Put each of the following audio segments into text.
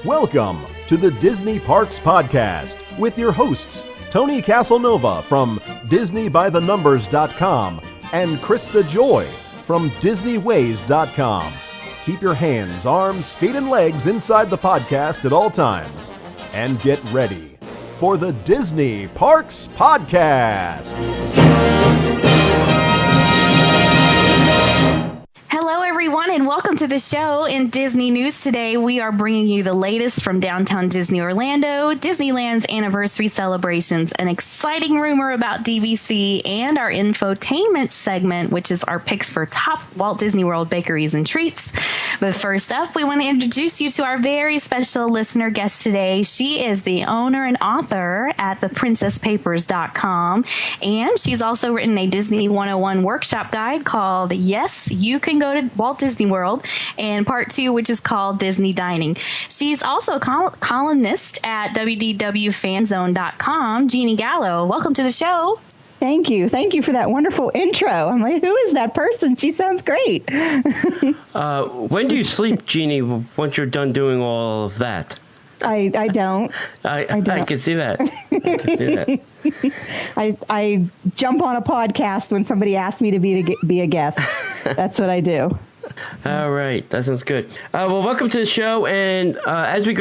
Welcome to the Disney Parks Podcast with your hosts, Tony Casanova from DisneyByTheNumbers.com and Krista Joy from DisneyWays.com. Keep your hands, arms, feet, and legs inside the podcast at all times. And get ready for the Disney Parks Podcast. Hello, everyone, and welcome to the show. In Disney news today, we are bringing you the latest from downtown Disney Orlando, Disneyland's anniversary celebrations, an exciting rumor about DVC, and our infotainment segment, which is our picks for top Walt Disney World Bakeries and Treats. But first up, we want to introduce you to our very special listener guest today. She is the owner and author at theprincesspapers.com, and she's also written a Disney 101 workshop guide called Yes, You Can Go to Walt Disney World, and part 2, which is called Disney Dining. She's also a columnist at WDWFanzone.com. Jeanie Gallo, welcome to the show. Thank you. Thank you for that wonderful intro. I'm like, who is that person? She sounds great. When do you sleep, Jeanie, once you're done doing all of that? I don't. I can see that. I can see that. I jump on a podcast when somebody asks me to be a guest. That's what I do. All right. That sounds good. Well, welcome to the show. And as we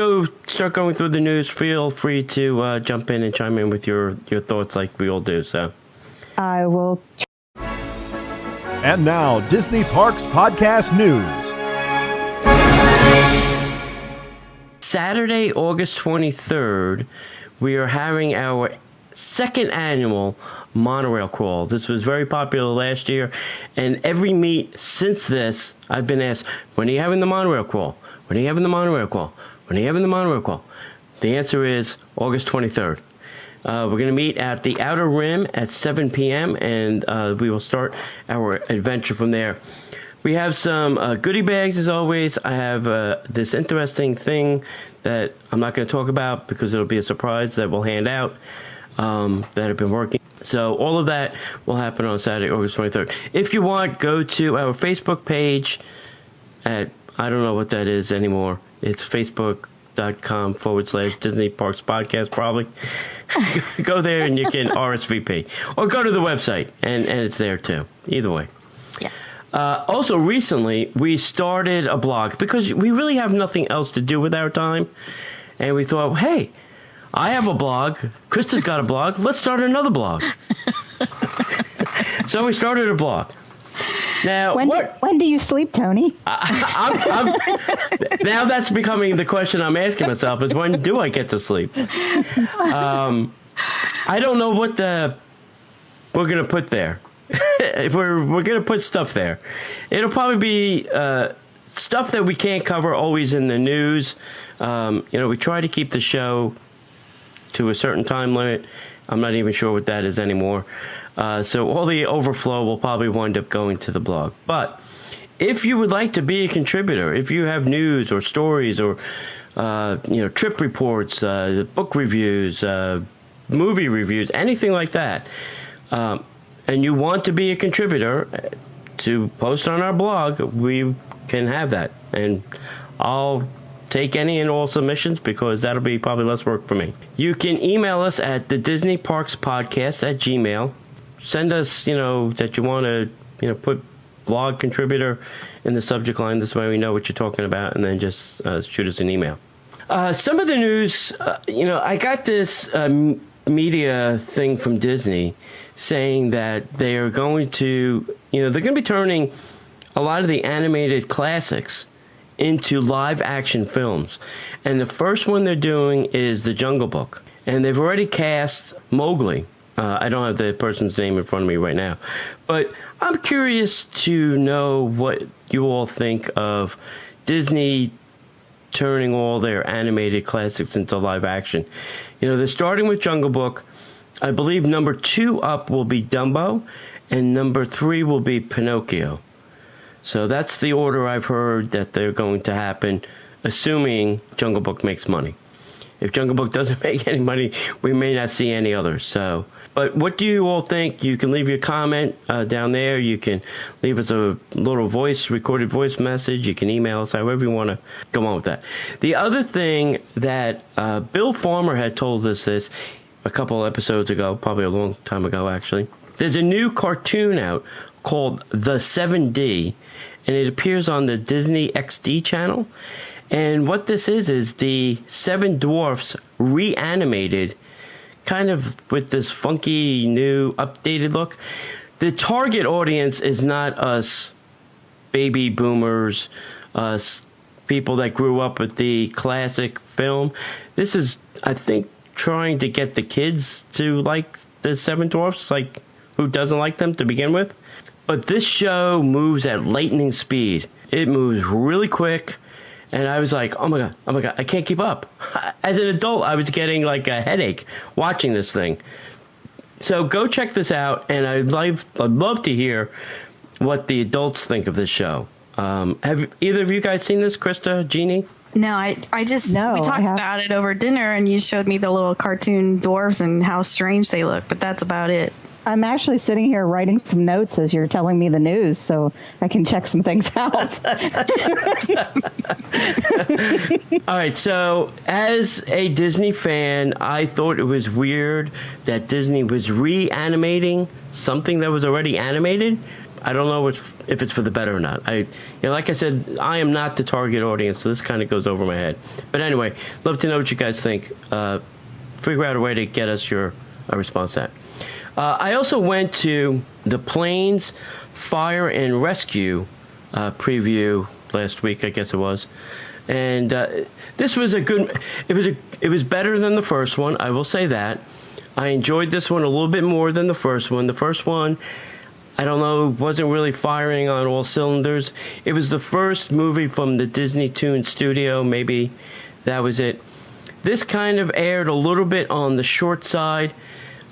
start going through the news, feel free to jump in and chime in with your thoughts like we all do. So I will. And now, Disney Parks Podcast News. Saturday, August 23rd, we are having our second annual monorail crawl. This was very popular last year, and every meet since this, I've been asked, when are you having the monorail crawl? When are you having the monorail crawl? When are you having the monorail crawl? The answer is August 23rd. We're going to meet at the Outer Rim at 7 p.m., and we will start our adventure from there. We have some goodie bags, as always. I have this interesting thing that I'm not going to talk about because it'll be a surprise that we'll hand out that have been working. So all of that will happen on Saturday, August 23rd. If you want, go to our Facebook page at, I don't know what that is anymore. It's facebook.com/Disney Parks Podcast, probably. Go there and you can RSVP. Or go to the website, and it's there too. Either way. Yeah. Also, recently, we started a blog because we really have nothing else to do with our time. And we thought, hey, I have a blog. Krista's got a blog. Let's start another blog. So we started a blog. Now, when do you sleep, Tony? Now that's becoming the question I'm asking myself is, when do I get to sleep? I don't know what we're going to put there. If we're going to put stuff there, it'll probably be stuff that we can't cover always in the news. We try to keep the show to a certain time limit. I'm not even sure what that is anymore. So all the overflow will probably wind up going to the blog. But if you would like to be a contributor, if you have news or stories or trip reports, book reviews, movie reviews, anything like that, and you want to be a contributor to post on our blog, we can have that. And I'll take any and all submissions because that'll be probably less work for me. You can email us at the Disney Parks Podcast at Gmail. Send us, that you want to, put blog contributor in the subject line. This way we know what you're talking about, and then just shoot us an email. Some of the news, I got this media thing from Disney saying that they are going to, they're going to be turning a lot of the animated classics into live action films. And the first one they're doing is The Jungle Book. And they've already cast Mowgli. I don't have the person's name in front of me right now. But I'm curious to know what you all think of Disney turning all their animated classics into live action. They're starting with Jungle Book. I believe number 2 up will be Dumbo, and number 3 will be Pinocchio. So that's the order I've heard that they're going to happen, assuming Jungle Book makes money. if Jungle Book doesn't make any money, we may not see any others. So, but what do you all think? You can leave your comment down there. You can leave us a little recorded voice message. You can email us, however you want to go on with that. The other thing that Bill Farmer had told us this a couple episodes ago, probably a long time ago, actually. There's a new cartoon out called The 7D, and it appears on the Disney XD channel. And what this is the Seven Dwarfs reanimated, kind of with this funky, new, updated look. The target audience is not us baby boomers, us people that grew up with the classic film. This is, I think, trying to get the kids to like the Seven Dwarfs, like who doesn't like them to begin with. But this show moves at lightning speed. It moves really quick. And I was like, oh my God, I can't keep up. As an adult, I was getting like a headache watching this thing. So go check this out, and I'd love to hear what the adults think of this show. Have either of you guys seen this, Krista, Jeanie? No, we talked about it over dinner, and you showed me the little cartoon dwarves and how strange they look, but that's about it. I'm actually sitting here writing some notes as you're telling me the news, so I can check some things out. All right, so as a Disney fan, I thought it was weird that Disney was reanimating something that was already animated. I don't know if it's for the better or not. Like I said, I am not the target audience, so this kind of goes over my head. But anyway, love to know what you guys think. Figure out a way to get us your response to that. I also went to the Planes Fire and Rescue preview last week, I guess it was, and this was a good. It was better than the first one. I will say that. I enjoyed this one a little bit more than the first one. The first one, I don't know, wasn't really firing on all cylinders. It was the first movie from the Disney Toon studio. Maybe that was it. This kind of aired a little bit on the short side.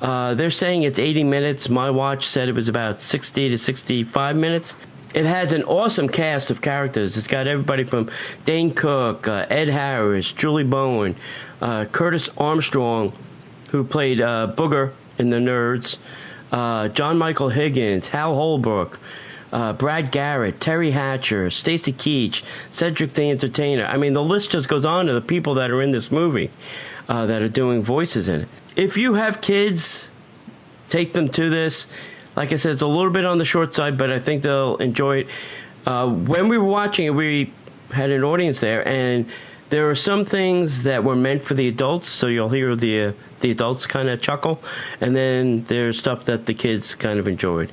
They're saying it's 80 minutes. My watch said it was about 60 to 65 minutes. It has an awesome cast of characters. It's got everybody from Dane Cook, Ed Harris, Julie Bowen, Curtis Armstrong, who played Booger in The Nerds, John Michael Higgins, Hal Holbrook, Brad Garrett, Terry Hatcher, Stacy Keach, Cedric the Entertainer. I mean, the list just goes on to the people that are in this movie that are doing voices in it. If you have kids, take them to this. Like I said, it's a little bit on the short side, but I think they'll enjoy it. When we were watching it, we had an audience there, and there are some things that were meant for the adults, so you'll hear the adults kind of chuckle, and then there's stuff that the kids kind of enjoyed.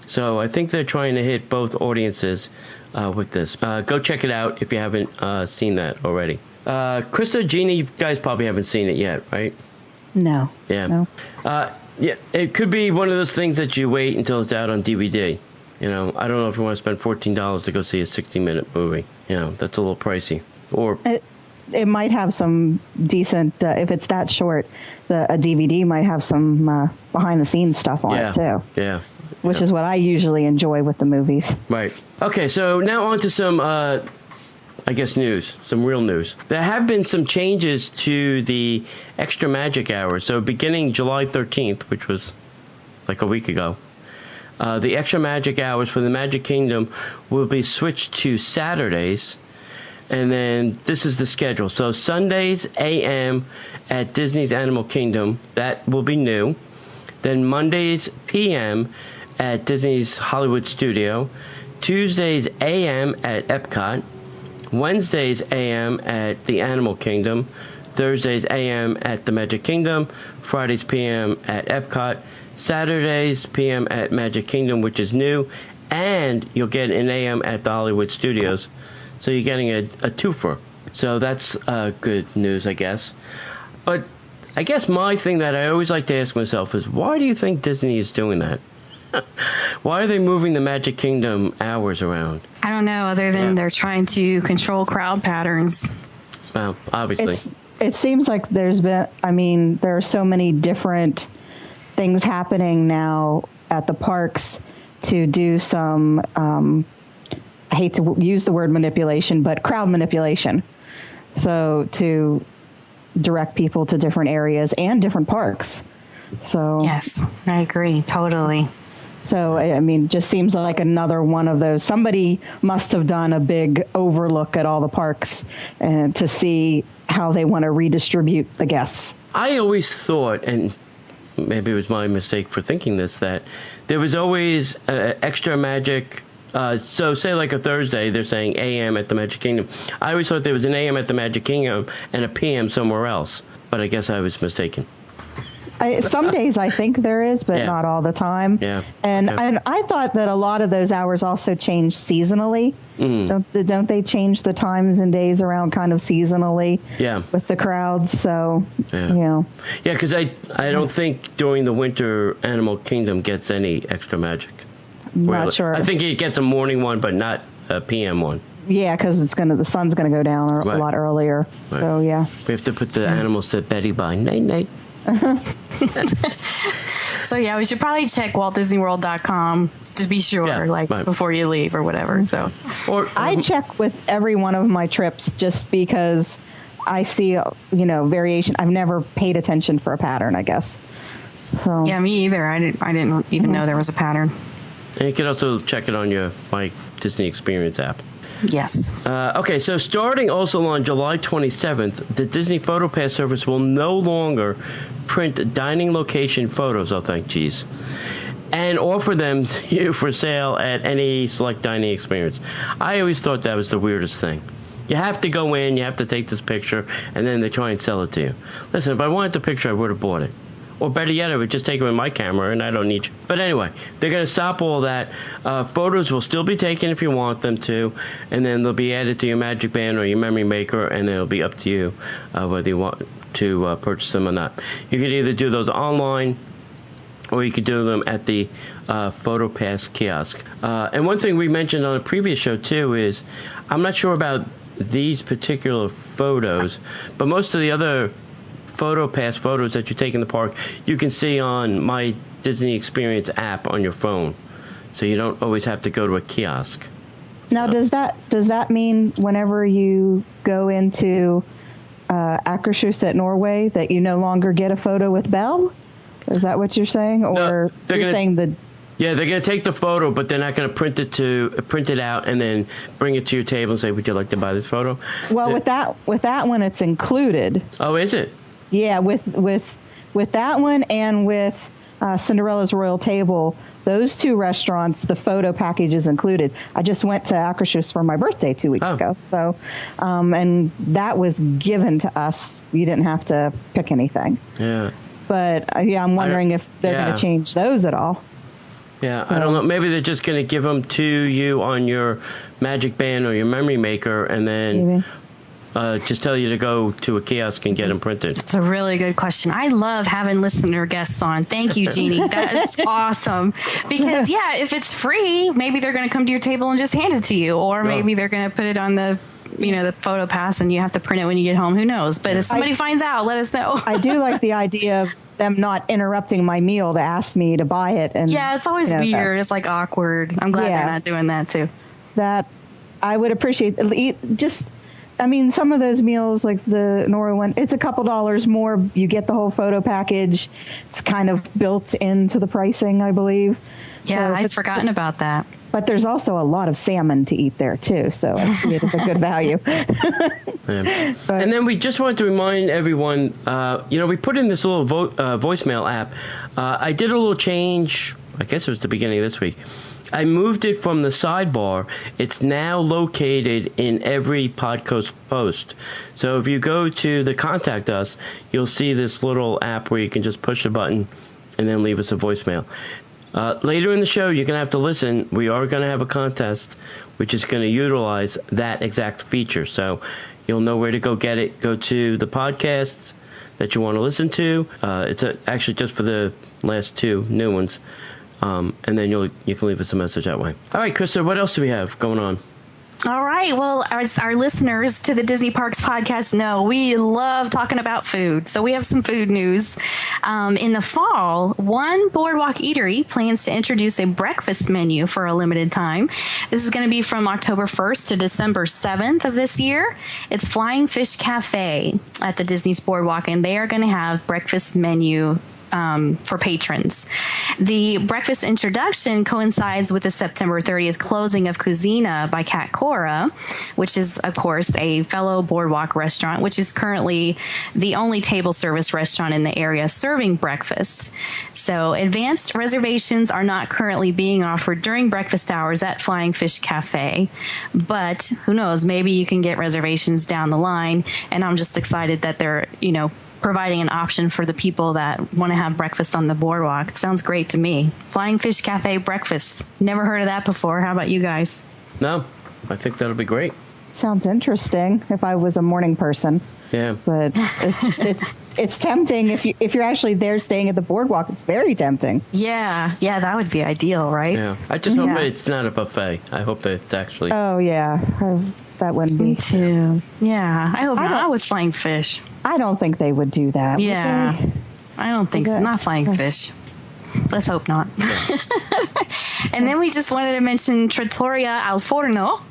So I think they're trying to hit both audiences with this. Go check it out if you haven't seen that already. Krista, Jeanie, you guys probably haven't seen it yet, right? No. Yeah. No. Yeah, it could be one of those things that you wait until it's out on DVD. I don't know if you want to spend $14 to go see a 60-minute movie. That's a little pricey. Or it might have some decent, if it's that short, a DVD might have some behind-the-scenes stuff on it, too. Yeah. Which is what I usually enjoy with the movies. Right. Okay, so now on to some, news, some real news. There have been some changes to the Extra Magic Hour. So beginning July 13th, which was like a week ago, the Extra Magic Hours for the Magic Kingdom will be switched to Saturdays. And then this is the schedule. So Sundays a.m. at Disney's Animal Kingdom, that will be new. Then Mondays p.m. at Disney's Hollywood Studio. Tuesdays a.m. at Epcot. Wednesdays a.m. at the Animal Kingdom. Thursdays a.m. at the Magic Kingdom. Fridays p.m. at Epcot. Saturdays p.m. at Magic Kingdom, which is new. And you'll get an a.m. at the Hollywood Studios. So you're getting a twofer. So that's good news, I guess. But I guess my thing that I always like to ask myself is, why do you think Disney is doing that? Why are they moving the Magic Kingdom hours around? I don't know, other than they're trying to control crowd patterns. Well, obviously. It seems like there are so many different things happening now at the parks to do some, I hate to use the word manipulation, but crowd manipulation. So to direct people to different areas and different parks. So Yes, I agree. Totally. So, I mean, just seems like another one of those. Somebody must have done a big overlook at all the parks and to see how they want to redistribute the guests. I always thought, and maybe it was my mistake for thinking this, that there was always extra magic. So say like a Thursday, they're saying AM at the Magic Kingdom. I always thought there was an AM at the Magic Kingdom and a PM somewhere else, but I guess I was mistaken. Some days I think there is, but Yeah. not all the time. Yeah. And Okay. I thought that a lot of those hours also change seasonally. Don't they change the times and days around kind of seasonally? Yeah. With the crowds, so Yeah. you know. Yeah, because I don't think during the winter Animal Kingdom gets any extra magic. Not sure. I think it gets a morning one, but not a PM one. Yeah, because the sun's gonna go down a Right. lot earlier. Right. So yeah. We have to put the animals to Betty by night night. So yeah, we should probably check WaltDisneyWorld.com to be sure, Yeah, like right. before you leave or whatever. So Or I check with every one of my trips just because I see, variation. I've never paid attention for a pattern, I guess. So yeah, me either. I didn't even know there was a pattern. and you can also check it on your My Disney Experience app. Yes. Okay, so starting also on July 27th, the Disney PhotoPass service will no longer print dining location photos, oh thank jeez, and offer them to you for sale at any select dining experience. I always thought that was the weirdest thing. You have to go in, you have to take this picture, and then they try and sell it to you. Listen, if I wanted the picture, I would have bought it. Or better yet, I would just take it with my camera, and I don't need you. But anyway, they're going to stop all that. Photos will still be taken if you want them to, and then they'll be added to your Magic Band or your Memory Maker, and it'll be up to you whether you want to purchase them or not. You can either do those online, or you could do them at the PhotoPass kiosk. And one thing we mentioned on a previous show, too, is I'm not sure about these particular photos, but most of the other PhotoPass photos that you take in the park, you can see on My Disney Experience app on your phone. So you don't always have to go to a kiosk. now, does that mean whenever you go into Akershus at Norway that you no longer get a photo with Belle? Is that what you're saying, or you're saying the? Yeah, they're going to take the photo, but they're not going to print it out and then bring it to your table and say, "Would you like to buy this photo?" Well, with that one, it's included. Oh, is it? Yeah, with that one and with Cinderella's Royal Table, those two restaurants, the photo package is included. I just went to Akershus for my birthday 2 weeks ago, so and that was given to us. You didn't have to pick anything. Yeah. But I'm wondering if they're going yeah. to change those at all. Yeah, I don't know. Maybe they're just going to give them to you on your Magic Band or your Memory Maker, and then Maybe. Just tell you to go to a kiosk and get them printed. It's a really good question. I love having listener guests on. Thank you, Jeannie. That is awesome. Because, if it's free, maybe they're going to come to your table and just hand it to you. Or maybe they're going to put it on the photo pass and you have to print it when you get home. Who knows? But if somebody finds out, let us know. I do like the idea of them not interrupting my meal to ask me to buy it. And Yeah, it's always weird. It's like awkward. I'm glad they're not doing that too. That I would appreciate. Some of those meals, like the Norway one, it's a couple dollars more. You get the whole photo package. It's kind of built into the pricing, I believe. Yeah, I'd forgotten about that. But there's also a lot of salmon to eat there, too. So I see it as a good value. And then we just wanted to remind everyone, we put in this little voicemail app. I did a little change, I guess it was the beginning of this week. I moved it from the sidebar. It's now located in every podcast post. So if you go to the Contact Us, you'll see this little app where you can just push a button and then leave us a voicemail. Later in the show, you're going to have to listen. We are going to have a contest, which is going to utilize that exact feature. So you'll know where to go get it. Go to the podcast that you want to listen to. It's actually just for the last two new ones. And then you can leave us a message that way. All right, Krista, what else do we have going on? All right. Well, as our listeners to the Disney Parks podcast know, we love talking about food. So we have some food news. In the fall, one Boardwalk Eatery plans to introduce a breakfast menu for a limited time. This is going to be from October 1st to December 7th of this year. It's Flying Fish Cafe at the Disney's Boardwalk, and they are going to have breakfast menu for patrons. The breakfast introduction coincides with the September 30th closing of Cuisina by Cat Cora, which is, of course, a fellow Boardwalk restaurant, which is currently the only table service restaurant in the area serving breakfast. So advanced reservations are not currently being offered during breakfast hours at Flying Fish Cafe, but who knows, maybe you can get reservations down the line, and I'm just excited that they're, providing an option for the people that want to have breakfast on the boardwalk. It sounds great to me. Flying Fish Cafe breakfast. Never heard of that before. How about you guys? No, I think that'll be great. Sounds interesting if I was a morning person. Yeah. But it's tempting if you're actually there staying at the boardwalk. It's very tempting. Yeah, that would be ideal, right? Yeah. I just hope it's not a buffet. I hope that it's actually. Oh yeah, that wouldn't be. Me too. Yeah, I hope not with Flying Fish. I don't think they would do that. Yeah, I don't think so. Not Flying Fish. Let's hope not. And then we just wanted to mention Trattoria al Forno.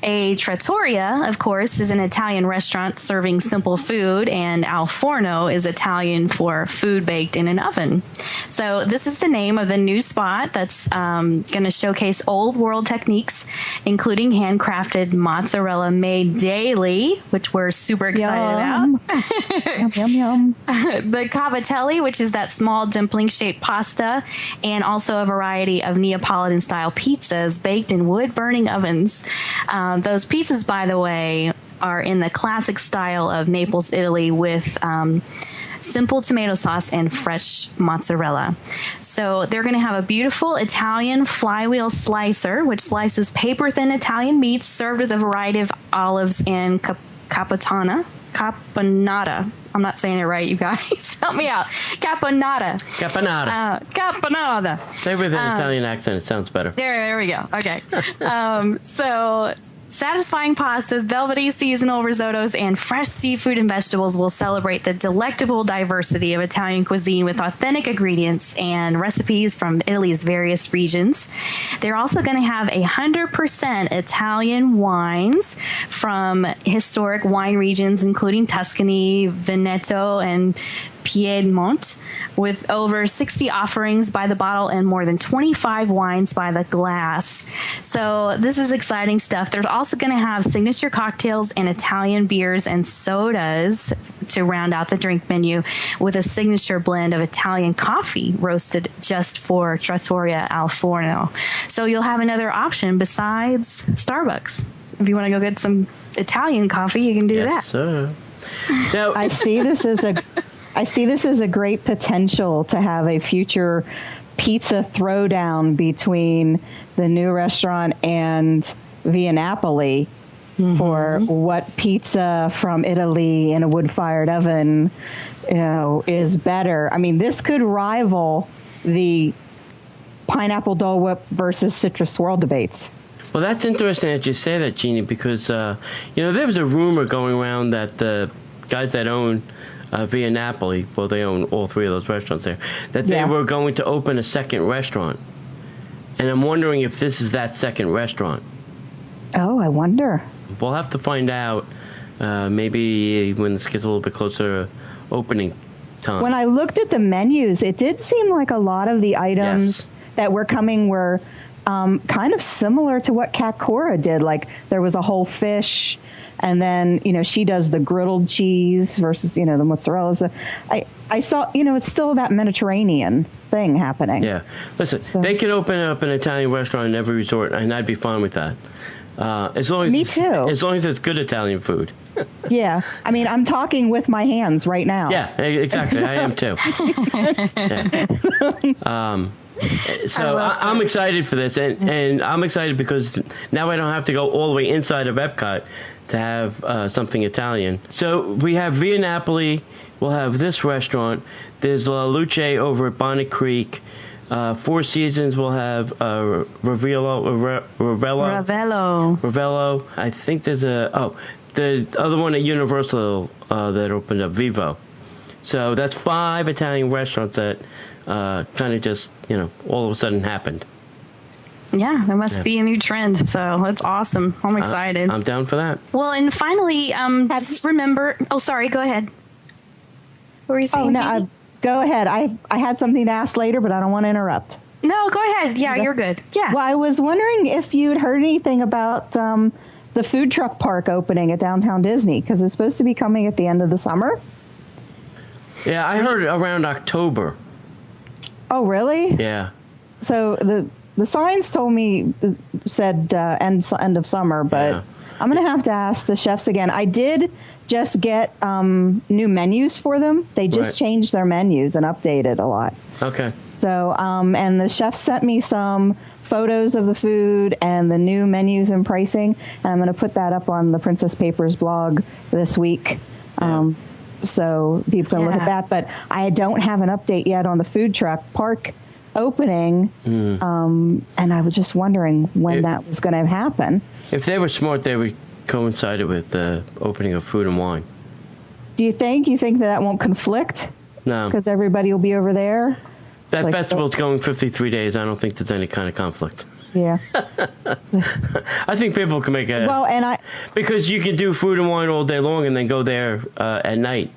A trattoria, of course, is an Italian restaurant serving simple food, and al forno is Italian for food baked in an oven. So this is the name of the new spot that's going to showcase old world techniques, including handcrafted mozzarella made daily, which we're super excited about. Yum, yum, yum. The cavatelli, which is that small dumpling-shaped pasta, and also a variety of Neapolitan-style pizzas baked in wood-burning ovens. Those pizzas, by the way, are in the classic style of Naples, Italy, with simple tomato sauce and fresh mozzarella. So they're going to have a beautiful Italian flywheel slicer, which slices paper-thin Italian meats served with a variety of olives and caponata. I'm not saying it right, you guys. Help me out. Caponata. Say with an Italian accent, it sounds better. There we go. Okay. So satisfying pastas, velvety seasonal risottos, and fresh seafood and vegetables will celebrate the delectable diversity of Italian cuisine with authentic ingredients and recipes from Italy's various regions. They're also going to have 100% Italian wines from historic wine regions, including Tuscany, Veneto, and Piedmont, with over 60 offerings by the bottle and more than 25 wines by the glass. So this is exciting stuff. They're also going to have signature cocktails and Italian beers and sodas to round out the drink menu, with a signature blend of Italian coffee roasted just for Trattoria al Forno. So you'll have another option besides Starbucks. If you want to go get some Italian coffee, you can do that. Yes, sir. Now, I see this as a great potential to have a future pizza throwdown between the new restaurant and Via Napoli for what pizza from Italy in a wood-fired oven, is better. I mean, this could rival the pineapple Dole Whip versus citrus swirl debates. well, that's interesting that you say that, Jeannie, because there was a rumor going around that the guys that own Via Napoli, well, they own all three of those restaurants there, that they were going to open a second restaurant. And I'm wondering if this is that second restaurant. Oh, I wonder. We'll have to find out maybe when this gets a little bit closer to opening time. When I looked at the menus, it did seem like a lot of the items that were coming were kind of similar to what Cat Cora did. Like there was a whole fish, and then, she does the griddled cheese versus, the mozzarella. I saw, it's still that Mediterranean thing happening. Yeah. Listen, they could open up an Italian restaurant in every resort, and I'd be fine with that. As long as Me too. As long as it's good Italian food. Yeah. I mean, I'm talking with my hands right now. Yeah, exactly. I am too. So I'm excited for this, and I'm excited because now I don't have to go all the way inside of Epcot to have something Italian. So we have Via Napoli. We'll have this restaurant. There's La Luce over at Bonnet Creek. Four Seasons will have Ravello. I think there's the other one at Universal that opened up, Vivo. So that's 5 Italian restaurants that kind of just, all of a sudden happened. Yeah, there must be a new trend. So that's awesome. I'm excited. I'm down for that. Well, and finally, just remember. Oh, sorry. Go ahead. What were you saying? Go ahead. I had something to ask later, but I don't want to interrupt. No, go ahead. Yeah, you're good. Yeah. Well, I was wondering if you'd heard anything about the food truck park opening at Downtown Disney, because it's supposed to be coming at the end of the summer. Yeah, I heard around October. Oh, really? Yeah. So the signs told me said end of summer, but I'm going to have to ask the chefs again. I did just get new menus for them. They just changed their menus and updated a lot. Okay. So, and the chef sent me some photos of the food and the new menus and pricing. And I'm going to put that up on the Princess Papers blog this week. So people can look at that. But I don't have an update yet on the food truck park opening. And I was just wondering when that was going to happen. If they were smart, they would coincide it with the opening of Food and Wine. Do you think? You think that won't conflict? No. Because everybody will be over there? That festival's going 53 days. I don't think there's any kind of conflict. Yeah. I think people can make a... because you can do Food and Wine all day long and then go there at night.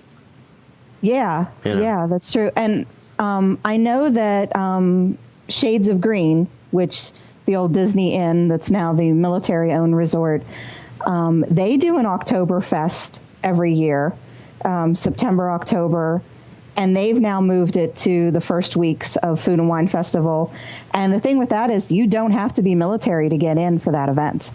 Yeah. Yeah, that's true. And I know that Shades of Green, which the old Disney Inn that's now the military-owned resort, they do an Oktoberfest every year, September, October, and they've now moved it to the first weeks of Food and Wine Festival. And the thing with that is you don't have to be military to get in for that event.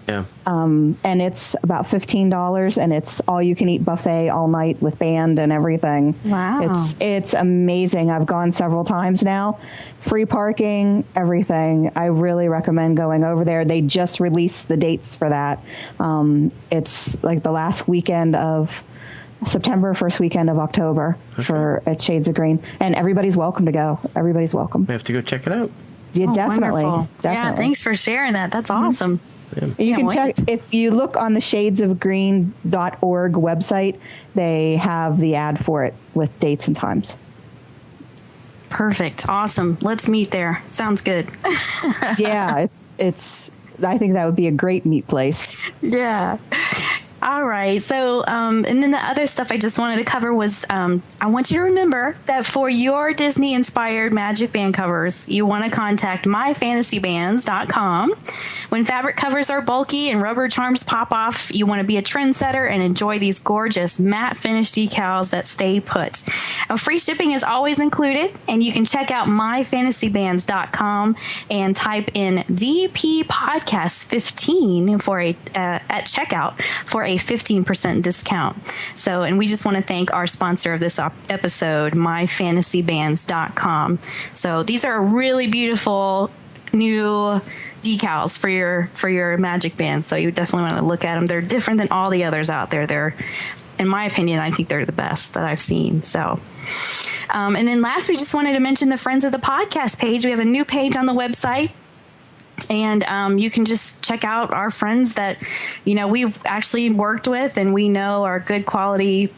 Yeah. And it's about $15, and it's all-you-can-eat buffet all night with band and everything. Wow. It's amazing. I've gone several times now. Free parking, everything. I really recommend going over there. They just released the dates for that. It's like the last weekend of September, first weekend of October at Shades of Green. And everybody's welcome to go. Everybody's welcome. We have to go check it out. Yeah, definitely. Wonderful. Yeah, thanks for sharing that. That's awesome. Yeah. You can check, if you look on the shadesofgreen.org website, they have the ad for it with dates and times. Perfect. Awesome. Let's meet there. Sounds good. Yeah, it's I think that would be a great meet place. Yeah. All right. So, and then the other stuff I just wanted to cover was, I want you to remember that for your Disney-inspired Magic Band covers, you want to contact myfantasybands.com. When fabric covers are bulky and rubber charms pop off, you want to be a trendsetter and enjoy these gorgeous matte finish decals that stay put. Free shipping is always included, and you can check out myfantasybands.com and type in DP Podcast 15 for at checkout for a 15% discount. So, and we just want to thank our sponsor of this episode, myfantasybands.com. So these are really beautiful new decals for your Magic Band. So you definitely want to look at them. They're different than all the others out there. They're, in my opinion, I think they're the best that I've seen. So, and then last, we just wanted to mention the Friends of the Podcast page. We have a new page on the website. And you can just check out our friends that, we've actually worked with and we know are good quality,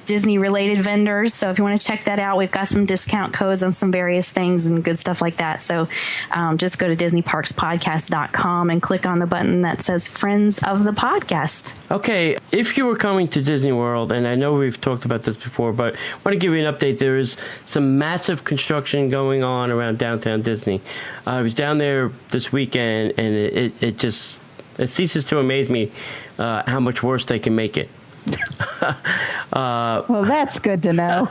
Disney related vendors. So if you want to check that out, we've got some discount codes on some various things and good stuff like that. So just go to DisneyParksPodcast.com and click on the button that says Friends of the Podcast. Okay. If you were coming to Disney World, and I know we've talked about this before, but I want to give you an update. There is some massive construction going on around downtown Disney. I was down there this weekend, and it ceases to amaze me how much worse they can make it. Well, that's good to know.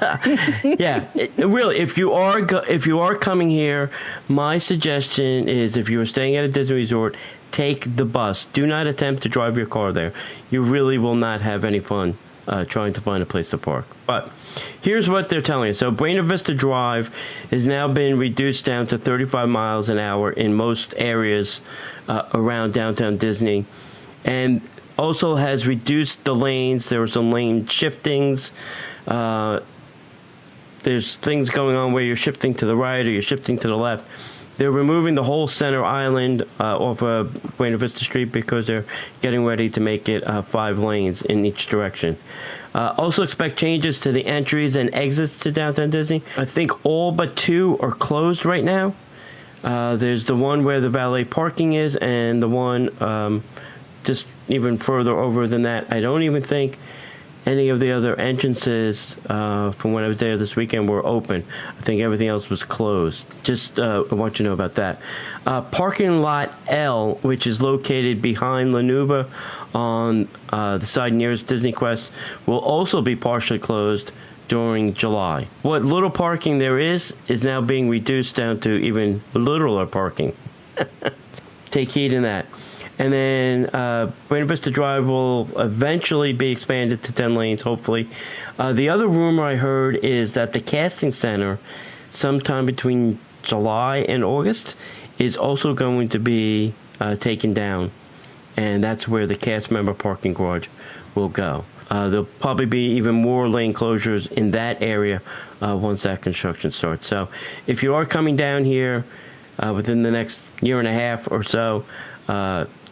Yeah, really. If you are coming here, my suggestion is if you are staying at a Disney resort, take the bus. Do not attempt to drive your car there. You really will not have any fun trying to find a place to park. But here's what they're telling us. So Buena Vista Drive has now been reduced down to 35 miles an hour in most areas around downtown Disney, and also has reduced the lanes. There were some lane shiftings. There's things going on where you're shifting to the right or you're shifting to the left. They're removing the whole center island off of Buena Vista Street because they're getting ready to make it 5 lanes in each direction. Also expect changes to the entries and exits to Downtown Disney. I think all but 2 are closed right now. There's the one where the valet parking is, and the one just even further over than that. I don't even think any of the other entrances from when I was there this weekend were open. I think everything else was closed. Just I want you to know about that. Parking lot L, which is located behind Lanuba on the side nearest Disney Quest, will also be partially closed during July. What little parking there is now being reduced down to even littler parking. Take heed in that. And then Buena Vista Drive will eventually be expanded to 10 lanes, hopefully. The other rumor I heard is that the casting center, sometime between July and August, is also going to be taken down. And that's where the cast member parking garage will go. There'll probably be even more lane closures in that area once that construction starts. So if you are coming down here within the next year and a half or so,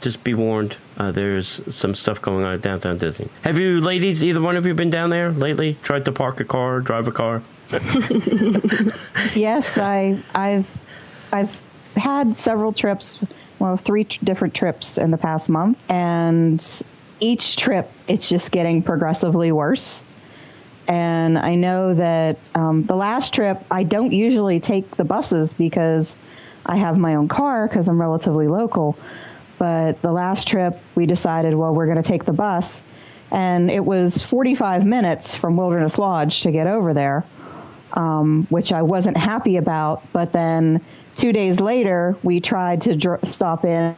just be warned, there's some stuff going on at Downtown Disney. Have you ladies, either one of you, been down there lately? Tried to park a car, drive a car? Yes, I've had several trips, 3 different trips in the past month, and each trip it's just getting progressively worse. And I know that the last trip I don't usually take the buses because I have my own car because I'm relatively local. But the last trip, we decided, well, we're going to take the bus. And it was 45 minutes from Wilderness Lodge to get over there, which I wasn't happy about. But then 2 days later, we tried to stop in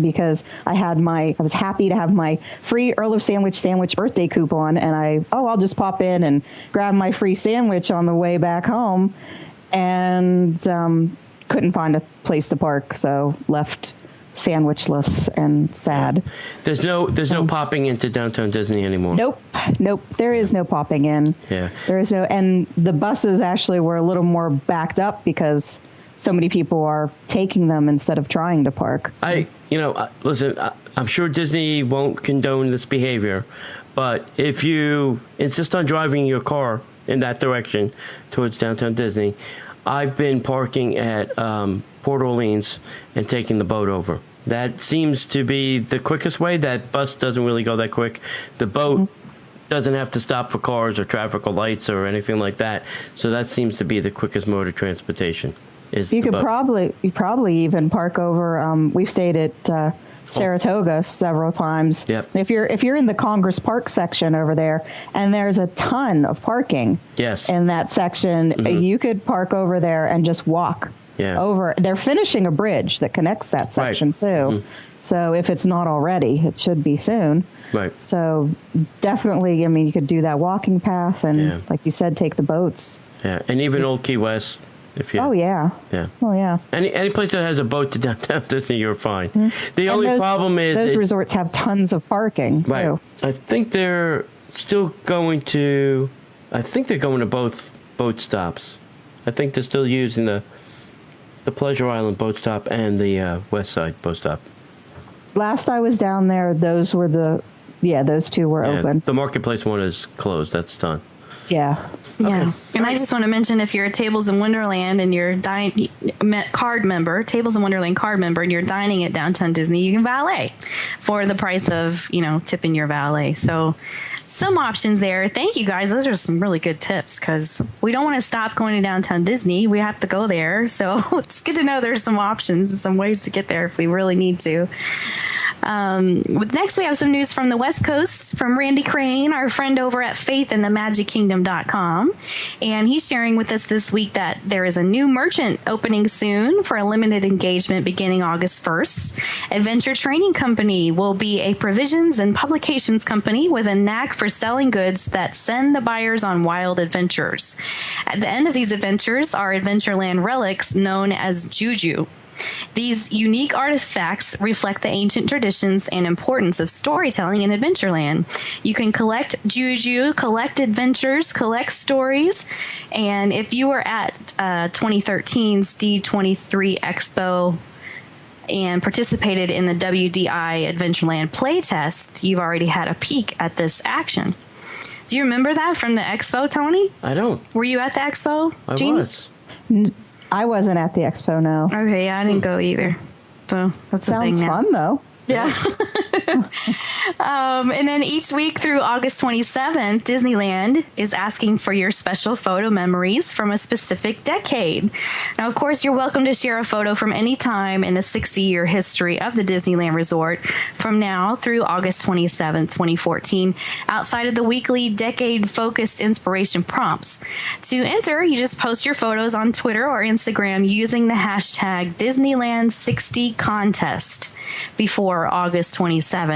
because I was happy to have my free Earl of Sandwich birthday coupon. And I'll just pop in and grab my free sandwich on the way back home. And couldn't find a place to park, so left sandwichless and sad. There's no popping into Downtown Disney anymore. Nope. There is no popping in. Yeah. There is no, and the buses actually were a little more backed up because so many people are taking them instead of trying to park. Listen, I'm sure Disney won't condone this behavior, but if you insist on driving your car in that direction towards Downtown Disney, I've been parking at Port Orleans and taking the boat over. That seems to be the quickest way. That bus doesn't really go that quick. The boat doesn't have to stop for cars or traffic or lights or anything like that. So that seems to be the quickest mode of transportation. You could probably even park over. We've stayed at Saratoga several times. Yep. If you're in the Congress Park section over there, and there's a ton of parking. Yes. In that section, you could park over there and just walk. Yeah. Over. They're finishing a bridge that connects that section too. Mm-hmm. So if it's not already, it should be soon. Right. So definitely, you could do that walking path and, like you said, take the boats. Yeah, and even Old Key West. Oh yeah. Yeah. Oh yeah. Any place that has a boat to Downtown Disney, you're fine. Mm-hmm. The only problem is those resorts have tons of parking too. I think they're still going to. I think they're going to both boat stops. I think they're still using the Pleasure Island boat stop and the West Side boat stop. Last I was down there, those two were open. The Marketplace one is closed. That's done. Yeah. Yeah. Okay. And I just want to mention, if you're a Tables in Wonderland and you're card member, Tables in Wonderland card member, and you're dining at Downtown Disney, you can valet for the price of, tipping your valet. So some options there. Thank you guys. Those are some really good tips because we don't want to stop going to Downtown Disney. We have to go there. So it's good to know there's some options and some ways to get there if we really need to. Next, we have some news from the West Coast from Randy Crane, our friend over at faithinthemagickingdom.com. And he's sharing with us this week that there is a new merchant opening soon for a limited engagement beginning August 1st. Adventure Training Company will be a provisions and publications company with a knack for selling goods that send the buyers on wild adventures. At the end of these adventures are Adventureland relics known as Juju. These unique artifacts reflect the ancient traditions and importance of storytelling in Adventureland. You can collect juju, collect adventures, collect stories, and if you were at 2013's D23 Expo and participated in the WDI Adventureland playtest, you've already had a peek at this action. Do you remember that from the expo, Tony? I don't. Were you at the expo, Jeanie? I was. I wasn't at the expo, no. Okay, yeah, I didn't go either. So that's the thing Sounds now. fun, though. Yeah. And then each week through August 27th, Disneyland is asking for your special photo memories from a specific decade. Now, of course, you're welcome to share a photo from any time in the 60-year history of the Disneyland Resort from now through August 27th, 2014, outside of the weekly decade-focused inspiration prompts. To enter, you just post your photos on Twitter or Instagram using the hashtag Disneyland60Contest before August 27th,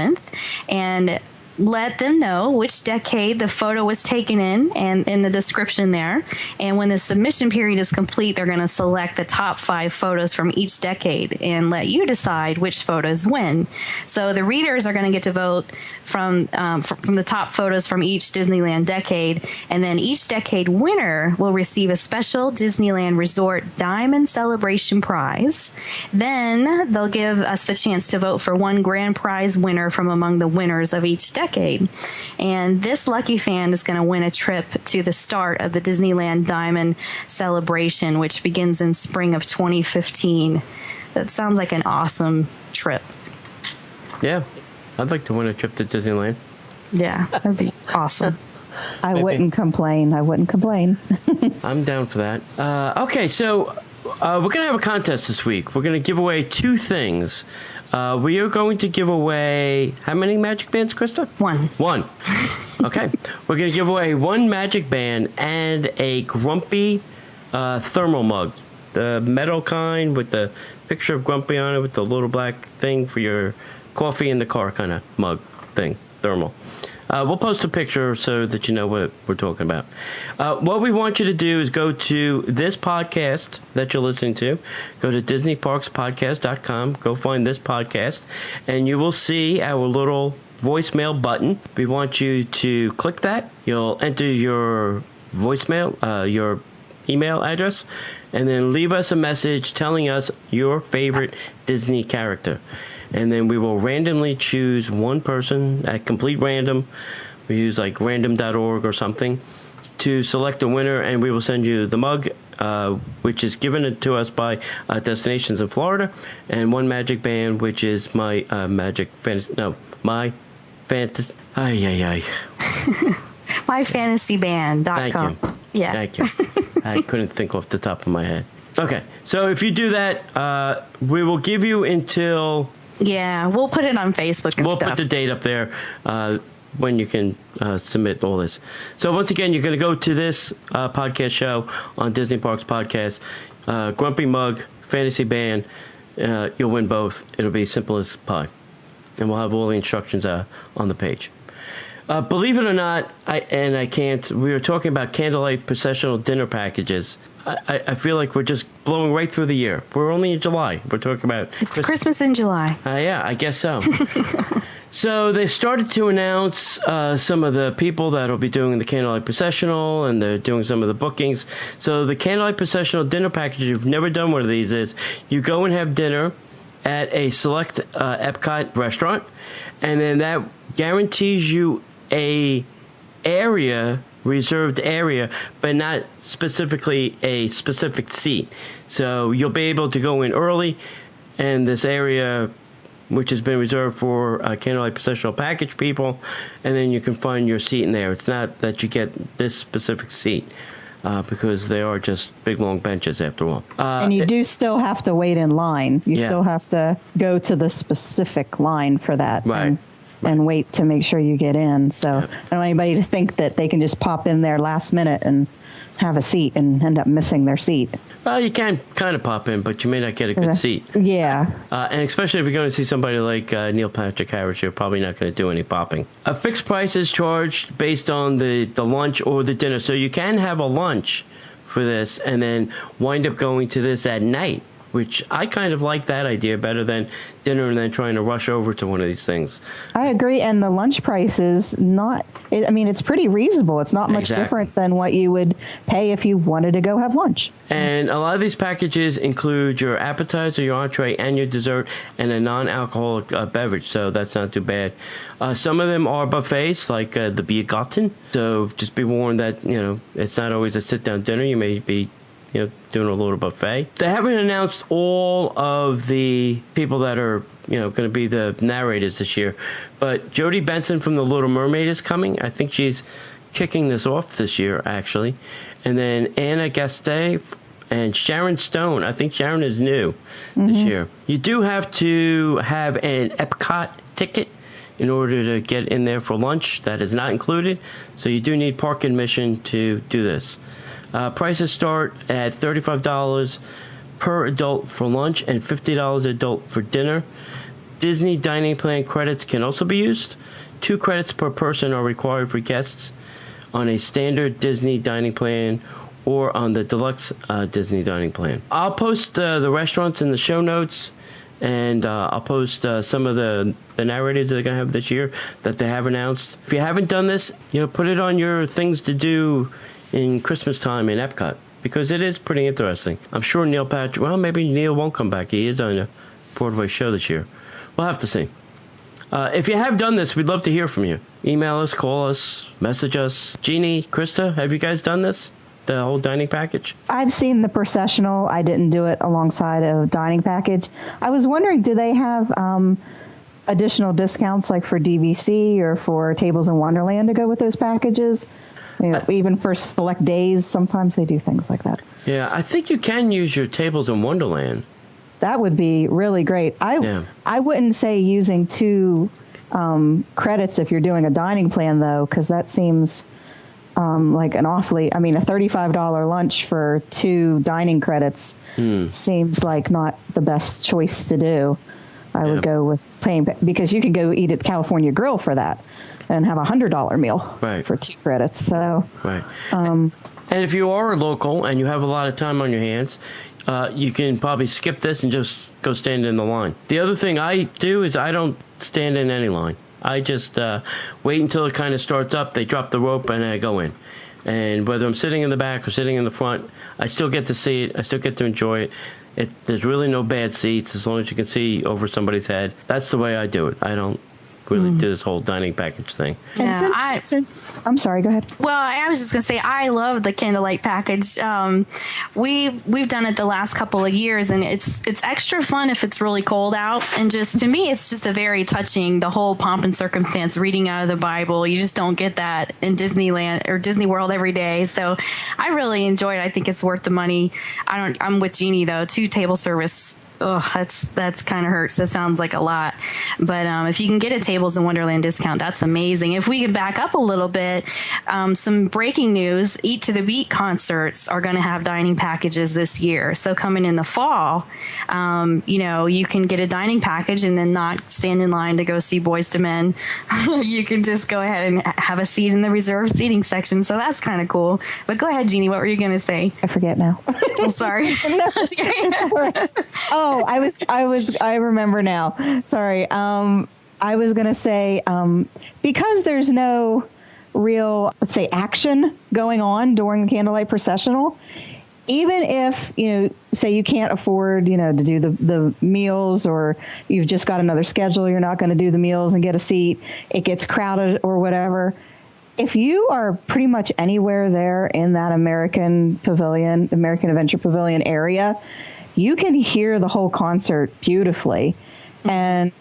and let them know which decade the photo was taken in and in the description there. And when the submission period is complete, they're going to select the top 5 photos from each decade and let you decide which photos win. So the readers are going to get to vote from the top photos from each Disneyland decade, and then each decade winner will receive a special Disneyland Resort Diamond Celebration prize. Then they'll give us the chance to vote for one grand prize winner from among the winners of each decade. And this lucky fan is going to win a trip to the start of the Disneyland Diamond Celebration, which begins in spring of 2015. That sounds like an awesome trip. Yeah, I'd like to win a trip to Disneyland. Yeah, that'd be awesome. I wouldn't complain. I'm down for that. Okay, so we're going to have a contest this week. We're going to give away 2 things. We are going to give away, how many magic bands, Krista? 1. Okay. We're going to give away 1 magic band and a Grumpy thermal mug. The metal kind with the picture of Grumpy on it with the little black thing for your coffee in the car kind of mug thing, thermal. We'll post a picture so that you know what we're talking about. What we want you to do is go to this podcast that you're listening to. Go to DisneyParksPodcast.com. Go find this podcast, and you will see our little voicemail button. We want you to click that. You'll enter your voicemail, your email address, and then leave us a message telling us your favorite Disney character. And then we will randomly choose one person at complete random. We use like random.org or something to select a winner, and we will send you the mug, which is given to us by Destinations in Florida, and 1 magic band, which is my magic fantasy. No, my fantasy. MyFantasyBand.com. Thank you. Yeah. Thank you. I couldn't think off the top of my head. Okay, so if you do that, we will give you until. Yeah, we'll put it on Facebook and we'll stuff. Put the date up there when you can submit all this. So once again, you're going to go to this podcast show on Disney Parks Podcast, Grumpy Mug, Fantasy Band. You'll win both. It'll be simple as pie. And we'll have all the instructions on the page. Believe it or not, we were talking about candlelight processional dinner packages. I feel like we're just blowing right through the year. We're only in July. We're talking about It's Christmas in July. Yeah, I guess so. So they started to announce some of the people that will be doing the candlelight processional, and they're doing some of the bookings. So the candlelight processional dinner package, if you've never done one of these, is you go and have dinner at a select Epcot restaurant, and then that guarantees you a reserved area, but not specifically a specific seat. So you'll be able to go in early, and this area, which has been reserved for candlelight processional package people, and then you can find your seat in there. It's not that you get this specific seat, because they are just big long benches after all. And you do still have to wait in line. You Yeah. still have to go to the specific line for that. Right. And wait to make sure you get in. So I don't want anybody to think that they can just pop in there last minute and have a seat and end up missing their seat. Well, you can kind of pop in, but you may not get a good seat. Yeah. And especially if you're going to see somebody like Neil Patrick Harris, you're probably not going to do any popping. A fixed price is charged based on the lunch or the dinner. So you can have a lunch for this and then wind up going to this at night which I kind of like that idea better than dinner and then trying to rush over to one of these things. I agree. And the lunch price is not, I mean, it's pretty reasonable. It's not much different than what you would pay if you wanted to go have lunch. And a lot of these packages include your appetizer, your entree, and your dessert, and a non-alcoholic beverage, so that's not too bad. Some of them are buffets, like the Biergarten, so just be warned that, you know, it's not always a sit-down dinner. You may be, you know, doing a little buffet. They haven't announced all of the people that are, you know, going to be the narrators this year, but Jodie Benson from The Little Mermaid is coming. I think she's kicking this off this year, actually. And then Anna Gastein and Sharon Stone. I think Sharon is new this year. You do have to have an Epcot ticket in order to get in there for lunch. That is not included, so you do need park admission to do this. Prices start at $35 per adult for lunch and $50 adult for dinner. Disney Dining Plan credits can also be used. 2 credits per person are required for guests on a standard Disney Dining Plan or on the deluxe Disney Dining Plan. I'll post the restaurants in the show notes, and I'll post some of the narratives they're going to have this year that they have announced. If you haven't done this, you know, put it on your things to do in Christmas time in Epcot, because it is pretty interesting. I'm sure Neil Patrick, well, maybe Neil won't come back. He is on a Broadway show this year. We'll have to see. If you have done this, we'd love to hear from you. Email us, call us, message us. Jeanie, Krista, have you guys done this? The whole dining package? I've seen the processional. I didn't do it alongside a dining package. I was wondering, do they have additional discounts like for DVC or for Tables in Wonderland to go with those packages? You know, even for select days, sometimes they do things like that. Yeah, I think you can use your Tables in Wonderland. That would be really great. I wouldn't say using 2 credits if you're doing a dining plan, though, because that seems like an awfully, I mean, a $35 lunch for 2 dining credits seems like not the best choice to do. I would go with paying, because you could go eat at California Grill for that and have a $100 meal for 2 credits. So, and if you are local and you have a lot of time on your hands, you can probably skip this and just go stand in the line. The other thing I do is I don't stand in any line. I just wait until it kind of starts up. They drop the rope and I go in. And whether I'm sitting in the back or sitting in the front, I still get to see it. I still get to enjoy it. There's really no bad seats as long as you can see over somebody's head. That's the way I do it. I don't really do this whole dining package thing. Yeah, I'm sorry, go ahead. Well, I was just going to say, I love the candlelight package. We've done it the last couple of years, and it's extra fun if it's really cold out. And just, to me, it's just a very touching, the whole pomp and circumstance, reading out of the Bible. You just don't get that in Disneyland or Disney World every day. So I really enjoy it. I think it's worth the money. I'm with Jeanie, though. 2 table service. Oh, that's kind of hurts. That sounds like a lot. But if you can get a Tables in Wonderland discount, that's amazing. If we could back up a little bit, some breaking news. Eat to the Beat concerts are going to have dining packages this year. So coming in the fall, you know, you can get a dining package and then not stand in line to go see Boyz II Men. You can just go ahead and have a seat in the reserved seating section. So that's kind of cool. But go ahead, Jeanie. What were you going to say? I forget now. Oh, sorry. I remember now. Sorry. I was going to say, because there's no real, let's say, action going on during the candlelight processional, even if, you know, say you can't afford, you know, to do the meals, or you've just got another schedule, you're not going to do the meals and get a seat, it gets crowded or whatever. If you are pretty much anywhere there in that American Adventure Pavilion area, you can hear the whole concert beautifully. And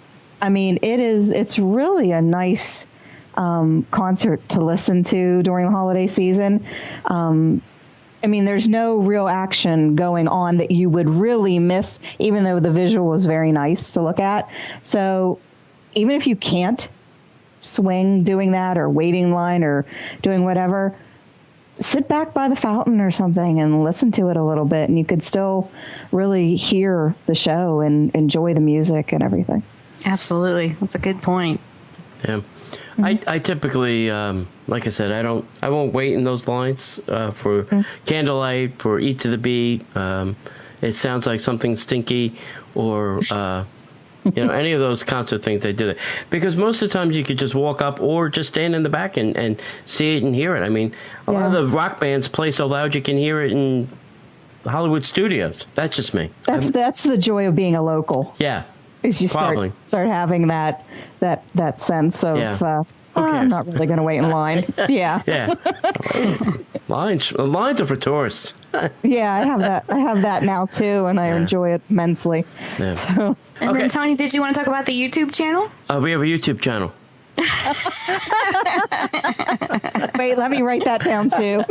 I mean, it's really a nice concert to listen to during the holiday season. I mean, there's no real action going on that you would really miss, even though the visual was very nice to look at. So even if you can't swing doing that or waiting in line or doing whatever, sit back by the fountain or something and listen to it a little bit, and you could still really hear the show and enjoy the music and everything. Absolutely. That's a good point. Yeah. I typically, like I said, I won't wait in those lines for candlelight, for Eat to the Beat. it sounds like something stinky or any of those concert things they did it. Because most of the times you could just walk up or just stand in the back and see it and hear it. I mean, a lot of the rock bands play so loud you can hear it in Hollywood studios. That's just me. That's the joy of being a local. Yeah. Is you start having that sense of I'm not really going to wait in line. Yeah. Yeah. Lines are for tourists. Yeah, I have that now too, and I enjoy it immensely. Yeah. So. And then Tony, did you want to talk about the YouTube channel? We have a YouTube channel. Wait, let me write that down too.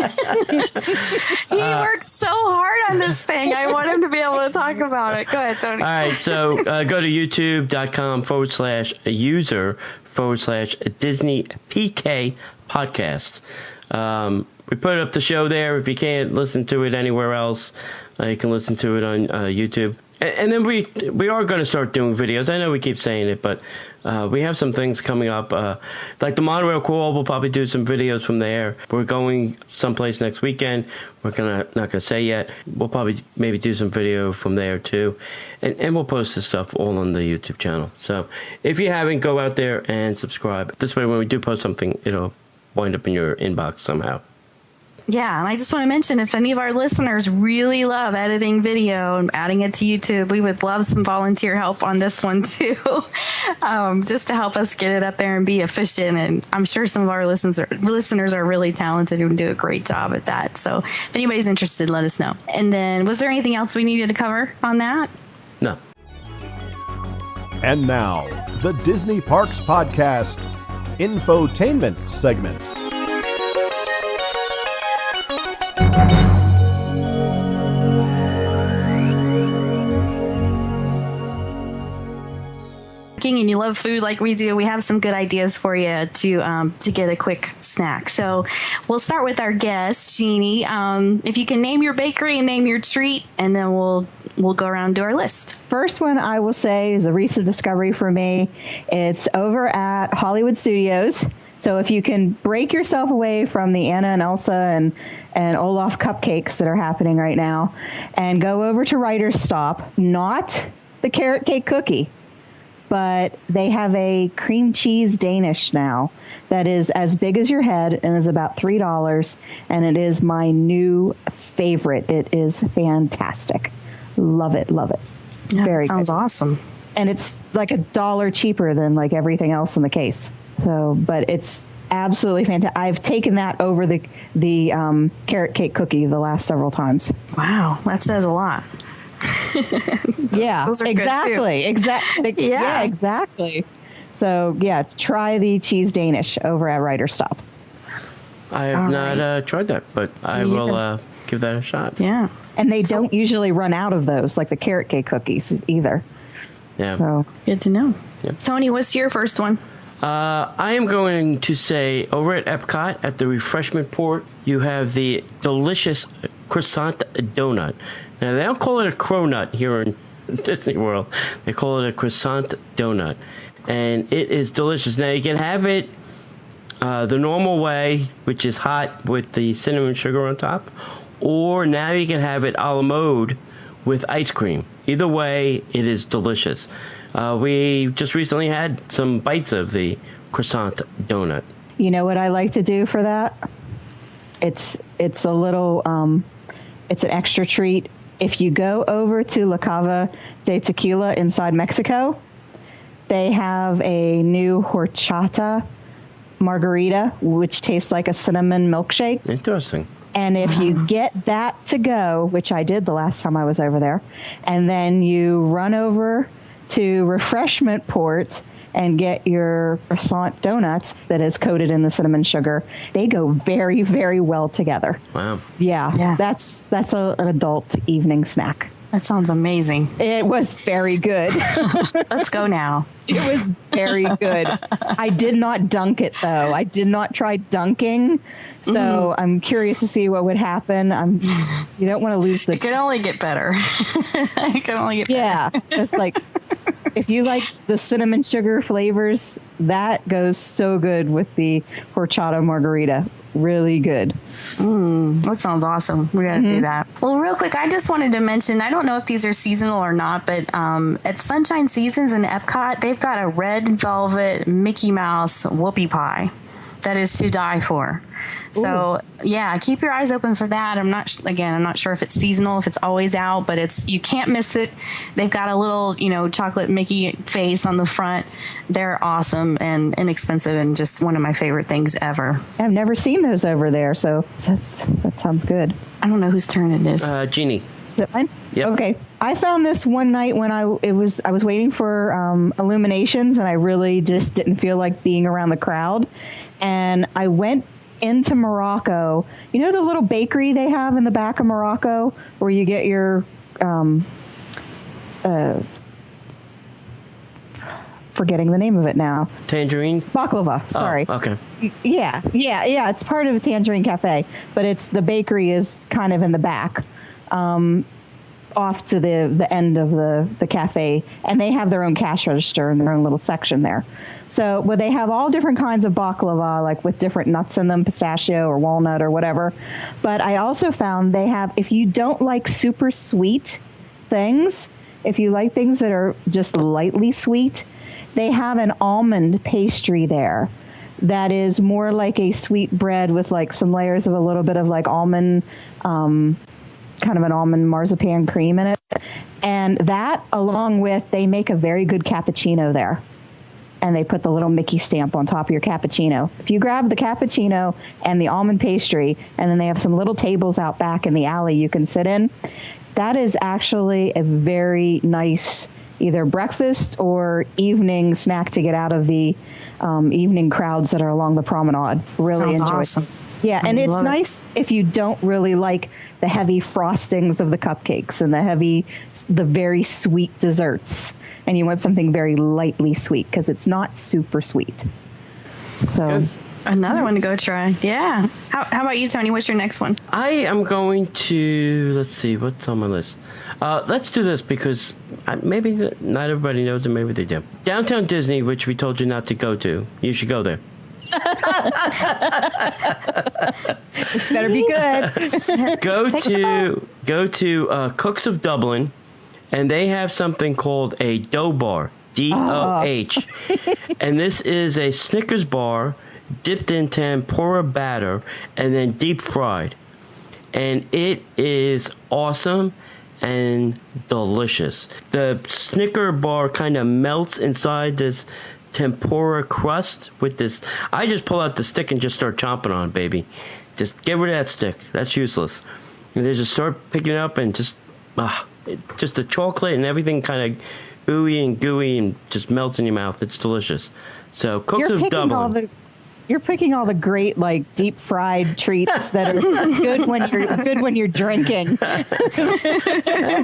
He worked so hard on this thing. I want him to be able to talk about it. Go ahead, Tony. All right, so go to youtube.com/user/Disney PK podcast. We put up the show there. If you can't listen to it anywhere else, you can listen to it on YouTube. And then we are going to start doing videos. I know we keep saying it, but we have some things coming up. Like the monorail crawl, we'll probably do some videos from there. We're going someplace next weekend. We're not going to say yet. We'll probably maybe do some video from there too. And we'll post this stuff all on the YouTube channel. So if you haven't, go out there and subscribe. This way when we do post something, it'll wind up in your inbox somehow. Yeah, and I just want to mention, if any of our listeners really love editing video and adding it to YouTube, we would love some volunteer help on this one too, just to help us get it up there and be efficient. And I'm sure some of our listeners are really talented and do a great job at that. So if anybody's interested, let us know. And then, was there anything else we needed to cover on that? No. And now, the Disney Parks Podcast Infotainment segment. And you love food like we do, we have some good ideas for you to get a quick snack. So we'll start with our guest, Jeanie. If you can name your bakery and name your treat, and then we'll go around and do our list. First one I will say is a recent discovery for me. It's over at Hollywood Studios. So if you can break yourself away from the Anna and Elsa and Olaf cupcakes that are happening right now, and go over to Writer's Stop, not the carrot cake cookie, but they have a cream cheese Danish now that is as big as your head and is about $3, and it is my new favorite. It is fantastic. Love it, love it. Yeah, Very sounds good. Awesome. And it's like $1 cheaper than like everything else in the case. So, but it's absolutely fantastic. I've taken that over the carrot cake cookie the last several times. Wow, that says a lot. Yeah, those are exactly. Yeah, exactly. So yeah, try the cheese Danish over at Writer's Stop. I have not tried that, but I will give that a shot. Yeah. And they don't usually run out of those, like the carrot cake cookies either. Yeah. So good to know. Yep. Tony, what's your first one? I am going to say over at Epcot at the refreshment port, you have the delicious croissant donut. Now, they don't call it a cronut here in Disney World. They call it a croissant donut. And it is delicious. Now, you can have it the normal way, which is hot with the cinnamon sugar on top. Or now you can have it a la mode with ice cream. Either way, it is delicious. We just recently had some bites of the croissant donut. you know what I like to do for that? It's a little, it's an extra treat. If you go over to La Cava de Tequila inside Mexico, they have a new horchata margarita, which tastes like a cinnamon milkshake. Interesting. And if you get that to go, which I did the last time I was over there, and then you run over to Refreshment Port and get your croissant donuts that is coated in the cinnamon sugar, they go very, very well together. Wow. Yeah. That's an adult evening snack. That sounds amazing. It was very good. Let's go now. It was very good. I did not dunk it, though. I did not try dunking. So I'm curious to see what would happen. You don't want to lose the... It can only get better. It can only get better. Yeah. It's like, if you like the cinnamon sugar flavors, that goes so good with the horchata margarita. Really good. That sounds awesome. We got to do that. Well, real quick, I just wanted to mention, I don't know if these are seasonal or not, but at Sunshine Seasons in Epcot, they've got a red velvet Mickey Mouse whoopie pie that is to die for. So, yeah, keep your eyes open for that. I'm not sure if it's seasonal, if it's always out, but you can't miss it. They've got a little, chocolate Mickey face on the front. They're awesome and inexpensive and just one of my favorite things ever. I've never seen those over there, so that sounds good. I don't know whose turn it is. Jeanie. Is it mine? Yep. Okay. I found this one night when I was waiting for Illuminations, and I really just didn't feel like being around the crowd. And I went into Morocco. You know the little bakery they have in the back of Morocco where you get your forgetting the name of it now. Tangerine? Baklava. Sorry. Oh, okay. Yeah. It's part of a Tangerine Cafe, but the bakery is kind of in the back, off to the end of the cafe, and they have their own cash register and their own little section there. So, they have all different kinds of baklava, like with different nuts in them, pistachio or walnut or whatever. But I also found they have, if you don't like super sweet things, if you like things that are just lightly sweet, they have an almond pastry there that is more like a sweet bread with like some layers of a little bit of like almond, kind of an almond marzipan cream in it. And that, along with, they make a very good cappuccino there. And they put the little Mickey stamp on top of your cappuccino. If you grab the cappuccino and the almond pastry, and then they have some little tables out back in the alley you can sit in, that is actually a very nice either breakfast or evening snack to get out of the evening crowds that are along the promenade. Really Sounds enjoy awesome. it. Yeah, and it's nice if you don't really like the heavy frostings of the cupcakes and the very sweet desserts, and you want something very lightly sweet because it's not super sweet. So Good. Another one to go try. Yeah. How about you, Tony? What's your next one? I am going to, let's see, what's on my list? Let's do this because maybe not everybody knows it, maybe they do. Downtown Disney, which we told you not to go to. You should go there. This better be good. Go to Cooks of Dublin, and they have something called a dough bar, DOH. And this is a Snickers bar dipped in tempura batter and then deep fried. And it is awesome and delicious. The Snicker bar kind of melts inside this tempura crust with this. I just pull out the stick and just start chomping on it, baby. Just get rid of that stick. That's useless. And they just start picking it up and just the chocolate and everything kind of ooey and gooey and just melts in your mouth. It's delicious. So Cooks of Dublin. You're picking all the great, like, deep fried treats that are good when you're drinking.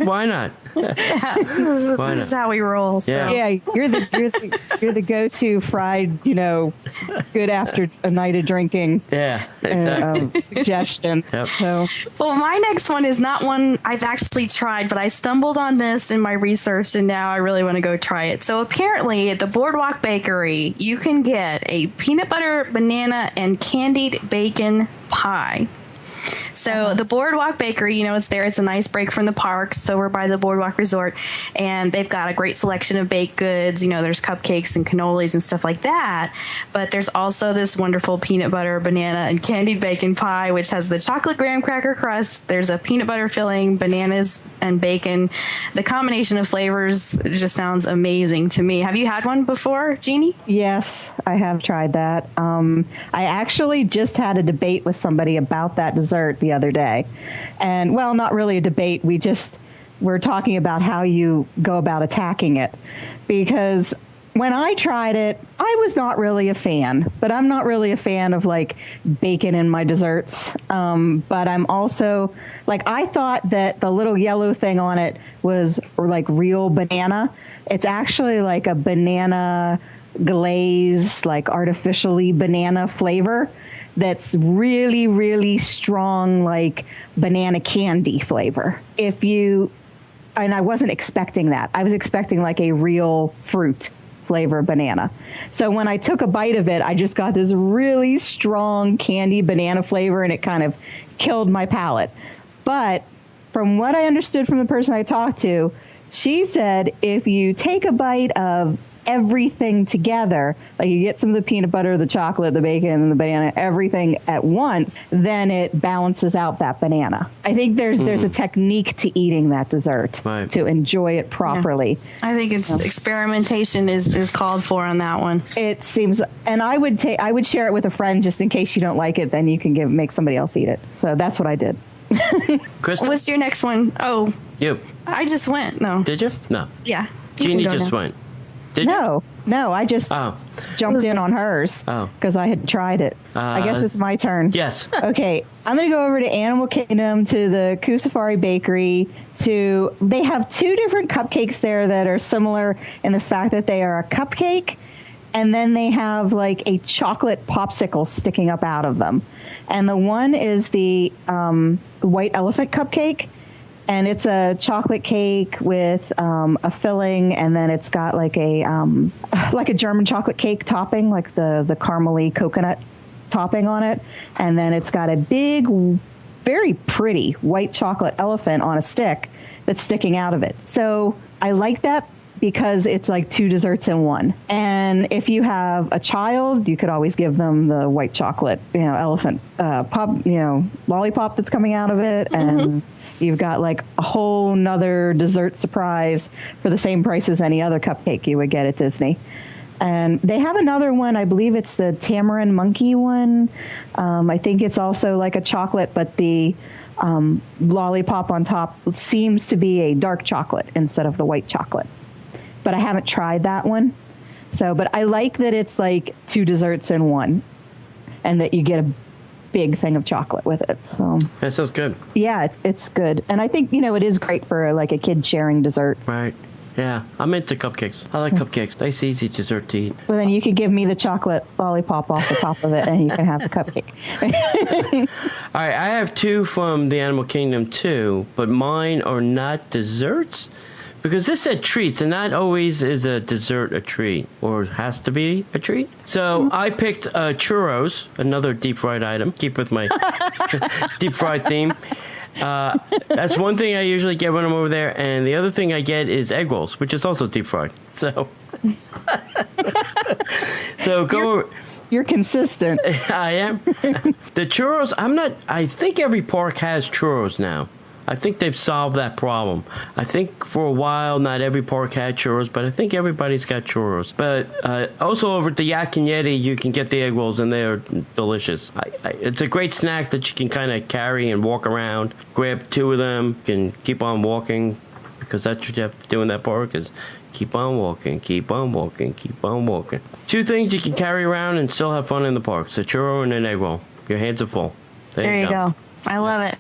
Why not? This is how we roll. So. Yeah, you're the go-to fried, good after a night of drinking. Yeah, exactly. Suggestion. Yep. So, Well, my next one is not one I've actually tried, but I stumbled on this in my research, and now I really want to go try it. So apparently, at the Boardwalk Bakery, you can get a peanut butter, banana, and candied bacon pie. So the Boardwalk Bakery, it's there. It's a nice break from the parks over by the Boardwalk Resort. And they've got a great selection of baked goods. There's cupcakes and cannolis and stuff like that. But there's also this wonderful peanut butter, banana, and candied bacon pie, which has the chocolate graham cracker crust. There's a peanut butter filling, bananas, and bacon. The combination of flavors just sounds amazing to me. Have you had one before, Jeanie? yes, I have tried that. I actually just had a debate with somebody about that dessert the other day. And, well, not really a debate. We're talking about how you go about attacking it. Because when I tried it, I was not really a fan. But I'm not really a fan of, like, bacon in my desserts. But I'm also, like, I thought that the little yellow thing on it was, like, real banana. It's actually, like, a banana glaze, like, artificially banana flavor. That's really, really strong, like banana candy flavor. And I wasn't expecting that. I was expecting like a real fruit flavor banana. So when I took a bite of it, I just got this really strong candy banana flavor, and it kind of killed my palate. But from what I understood from the person I talked to, she said if you take a bite of everything together, like you get some of the peanut butter, the chocolate, the bacon, and the banana, everything at once, then it balances out that banana. I think there's a technique to eating that dessert to enjoy it properly. Yeah. I think it's experimentation is called for on that one. It seems, and I would share it with a friend just in case you don't like it, then you can make somebody else eat it. So that's what I did. Krista? What's your next one? Oh, you. I just went. No. Did you? No. Yeah. Jeanie just went. Did you? No, I just jumped in on hers because I had tried it. I guess it's my turn. Yes. Okay, I'm going to go over to Animal Kingdom, to the Kusafari Bakery. They have two different cupcakes there that are similar in the fact that they are a cupcake, and then they have like a chocolate popsicle sticking up out of them. And the one is the white elephant cupcake. And it's a chocolate cake with a filling, and then it's got like a German chocolate cake topping, like the caramely coconut topping on it. And then it's got a big, very pretty white chocolate elephant on a stick that's sticking out of it. So I like that because it's like two desserts in one. And if you have a child, you could always give them the white chocolate, elephant lollipop that's coming out of it. And you've got like a whole nother dessert surprise for the same price as any other cupcake you would get at Disney. And they have another one, I believe it's the tamarind monkey one. I think it's also like a chocolate, but the lollipop on top seems to be a dark chocolate instead of the white chocolate. But I haven't tried that one. But I like that it's like two desserts in one and that you get a big thing of chocolate with it. So that sounds good. Yeah, it's good. And I think, it is great for like a kid sharing dessert. Right. Yeah, I'm into cupcakes. I like cupcakes. Nice, easy dessert to eat. Well, then you could give me the chocolate lollipop off the top of it and you can have the cupcake. All right, I have two from the Animal Kingdom too, but mine are not desserts. Because this said treats, and not always is a dessert a treat, or has to be a treat. So I picked churros, another deep fried item. Keep with my deep fried theme. That's one thing I usually get when I'm over there, and the other thing I get is egg rolls, which is also deep fried. So, You're consistent. I am. The churros, I think every park has churros now. I think they've solved that problem. I think for a while, not every park had churros, but I think everybody's got churros. But also over at the Yak and Yeti, you can get the egg rolls, and they're delicious. It's a great snack that you can kind of carry and walk around. Grab two of them, you can keep on walking, because that's what you have to do in that park is keep on walking, keep on walking, keep on walking. Two things you can carry around and still have fun in the parks, a churro and an egg roll. Your hands are full. There you go. I love it.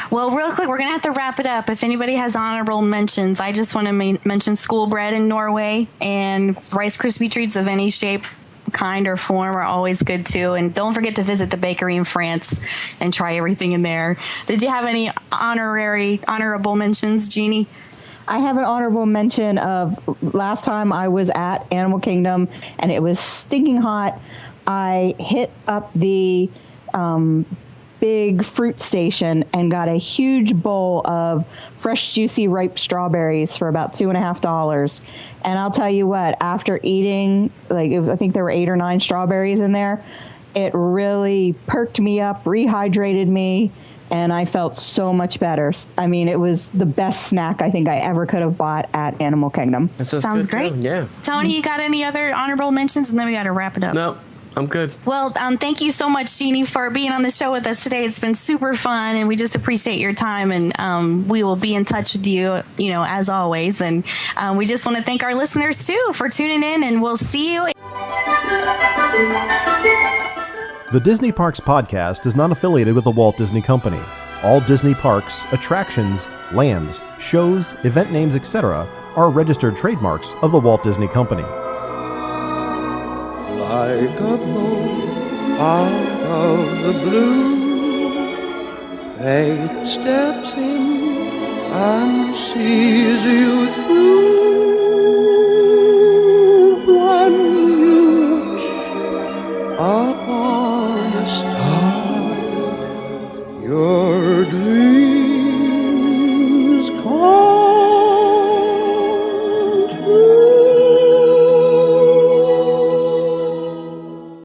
Well, real quick, we're going to have to wrap it up. If anybody has honorable mentions, I just want to mention school bread in Norway and Rice Krispie treats of any shape, kind, or form are always good too. And don't forget to visit the bakery in France and try everything in there. Did you have any honorable mentions, Jeanie? I have an honorable mention of last time I was at Animal Kingdom and it was stinking hot. I hit up the big fruit station and got a huge bowl of fresh, juicy, ripe strawberries for about $2.50. And I'll tell you what, after eating, I think there were 8 or 9 strawberries in there, it really perked me up, rehydrated me, and I felt so much better. I mean, it was the best snack I think I ever could have bought at Animal Kingdom. Sounds great. Too. Yeah. Tony, you got any other honorable mentions? And then we got to wrap it up. No. I'm good. Well, thank you so much, Jeanie, for being on the show with us today. It's been super fun, and we just appreciate your time. And we will be in touch with you, as always. And we just want to thank our listeners, too, for tuning in, and we'll see you. The Disney Parks Podcast is not affiliated with the Walt Disney Company. All Disney parks, attractions, lands, shows, event names, etc. are registered trademarks of the Walt Disney Company. Like a bolt out of the blue, fate steps in and sees you through. When you wish upon a star, your dream